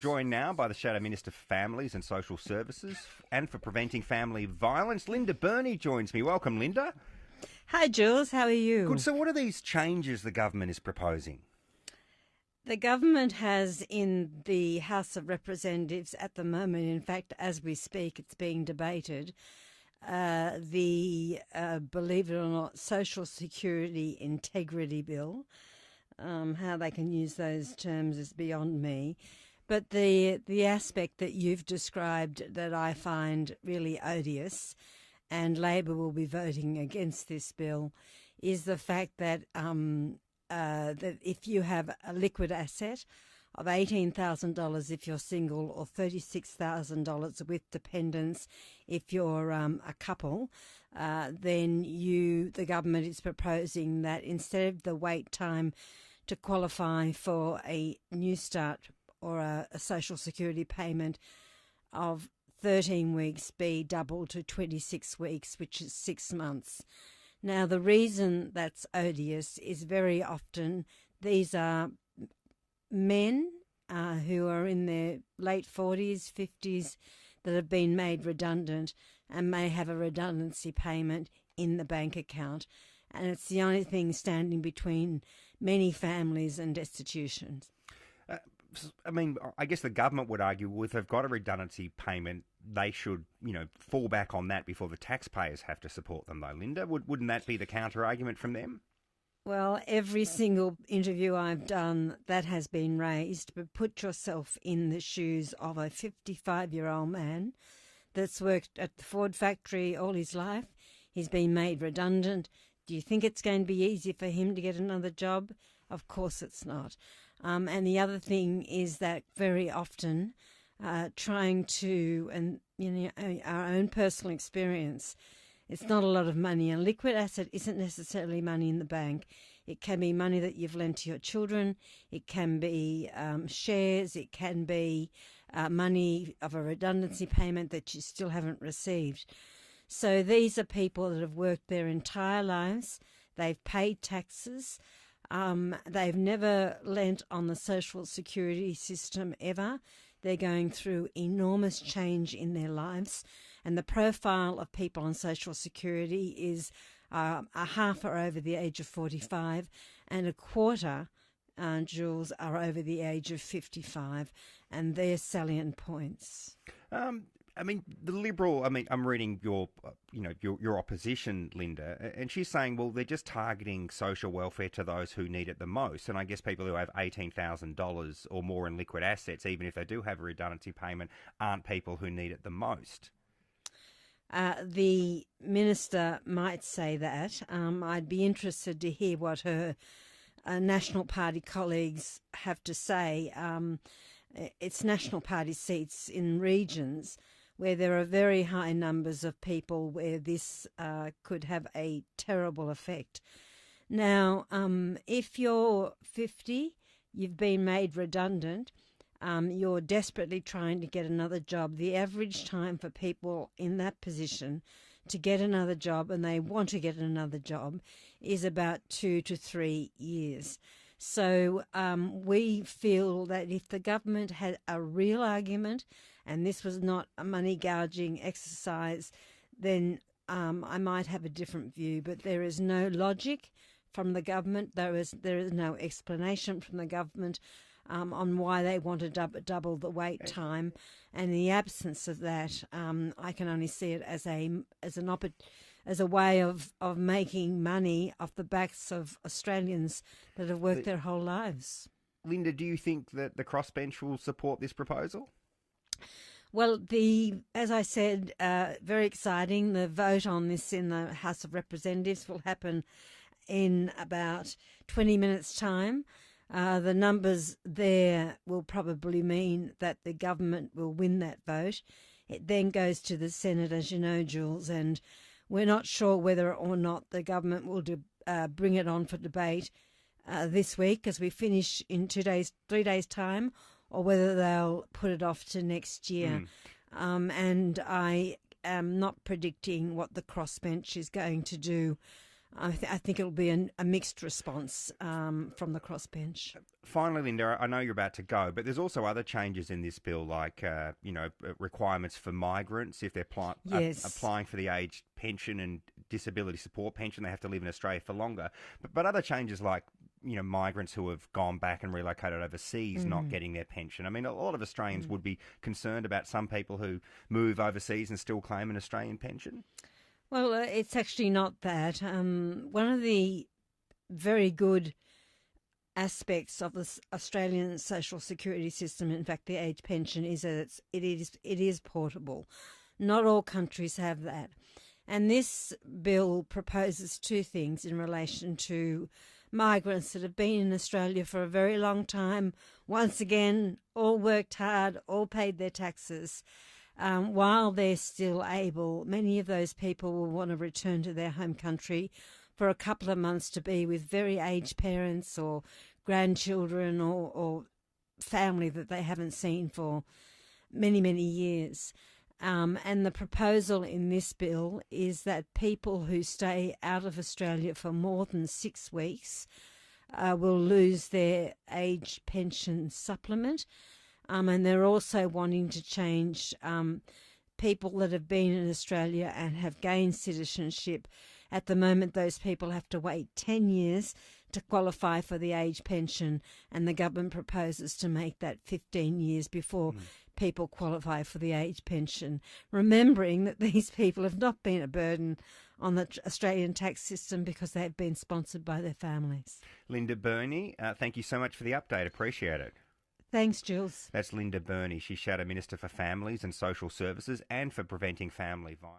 Joined now by the Shadow Minister for Families and Social Services and for Preventing Family Violence. Linda Burney joins me. Welcome, Linda. Hi, Jules. How are you? Good. So what are these changes the government is proposing? The government has in the House of Representatives at the moment, in fact, as we speak, it's being debated, believe it or not, Social Security Integrity Bill. How they can use those terms is beyond me. But the aspect that you've described that I find really odious, and Labor will be voting against this bill, is the fact that that if you have a liquid asset of $18,000 if you're single, or $36,000 with dependents if you're a couple, then the government is proposing that instead of the wait time to qualify for a Newstart or a social security payment of 13 weeks be doubled to 26 weeks, which is 6 months. Now, the reason that's odious is very often these are men who are in their late 40s, 50s that have been made redundant and may have a redundancy payment in the bank account. And it's the only thing standing between many families and destitution. I guess the government would argue, well, if they've got a redundancy payment, they should, fall back on that before the taxpayers have to support them, though, Linda. Wouldn't that be the counter-argument from them? Well, every single interview I've done, that has been raised, but put yourself in the shoes of a 55-year-old man that's worked at the Ford factory all his life. He's been made redundant. Do you think it's going to be easy for him to get another job? Of course it's not. And the other thing is that very often trying to, and our own personal experience, it's not a lot of money. A liquid asset isn't necessarily money in the bank. It can be money that you've lent to your children. It can be shares. It can be money of a redundancy payment that you still haven't received. So these are people that have worked their entire lives. They've paid taxes. They've never lent on the social security system ever. They're going through enormous change in their lives. And the profile of people on social security is a half are over the age of 45 and a quarter, Jules, are over the age of 55. And they're salient points. The Liberal, I'm reading your opposition, Linda, and she's saying, well, they're just targeting social welfare to those who need it the most. And I guess people who have $18,000 or more in liquid assets, even if they do have a redundancy payment, aren't people who need it the most. The minister might say that. I'd be interested to hear what her National Party colleagues have to say. It's National Party seats in regions where there are very high numbers of people where this could have a terrible effect. Now, if you're 50, you've been made redundant, you're desperately trying to get another job, the average time for people in that position to get another job, and they want to get another job, is about 2 to 3 years. So we feel that if the government had a real argument, and this was not a money gouging exercise, then I might have a different view. But there is no logic from the government. There is no explanation from the government on why they want to double the wait time. And in the absence of that, I can only see it as a way of making money off the backs of Australians that have worked their whole lives. Linda, do you think that the Crossbench will support this proposal? Well, as I said, very exciting. The vote on this in the House of Representatives will happen in about 20 minutes' time. The numbers there will probably mean that the government will win that vote. It then goes to the Senate, as you know, Jules, and we're not sure whether or not the government will bring it on for debate this week as we finish in 3 days' time, or whether they'll put it off to next year. And I am not predicting what the Crossbench is going to do I think it'll be a mixed response from the crossbench. Finally, Linda, I know you're about to go, but there's also other changes in this bill, like requirements for migrants if they're Yes. applying for the age pension and disability support pension, they have to live in Australia for longer. But other changes like migrants who have gone back and relocated overseas not getting their pension. I mean, a lot of Australians would be concerned about some people who move overseas and still claim an Australian pension. Well, it's actually not that. One of the very good aspects of the Australian social security system, in fact, the age pension, is that it is portable. Not all countries have that. And this bill proposes two things in relation to migrants that have been in Australia for a very long time. Once again, all worked hard, all paid their taxes. While they're still able, many of those people will want to return to their home country for a couple of months to be with very aged parents or grandchildren or family that they haven't seen for many, many years. And the proposal in this bill is that people who stay out of Australia for more than 6 weeks will lose their age pension supplement. And they're also wanting to change people that have been in Australia and have gained citizenship. At the moment, those people have to wait 10 years to qualify for the age pension, and the government proposes to make that 15 years before people qualify for the age pension, remembering that these people have not been a burden on the Australian tax system because they have been sponsored by their families. Linda Burney, thank you so much for the update. Appreciate it. Thanks, Jules. That's Linda Burney. She's Shadow Minister for Families and Social Services and for Preventing Family Violence.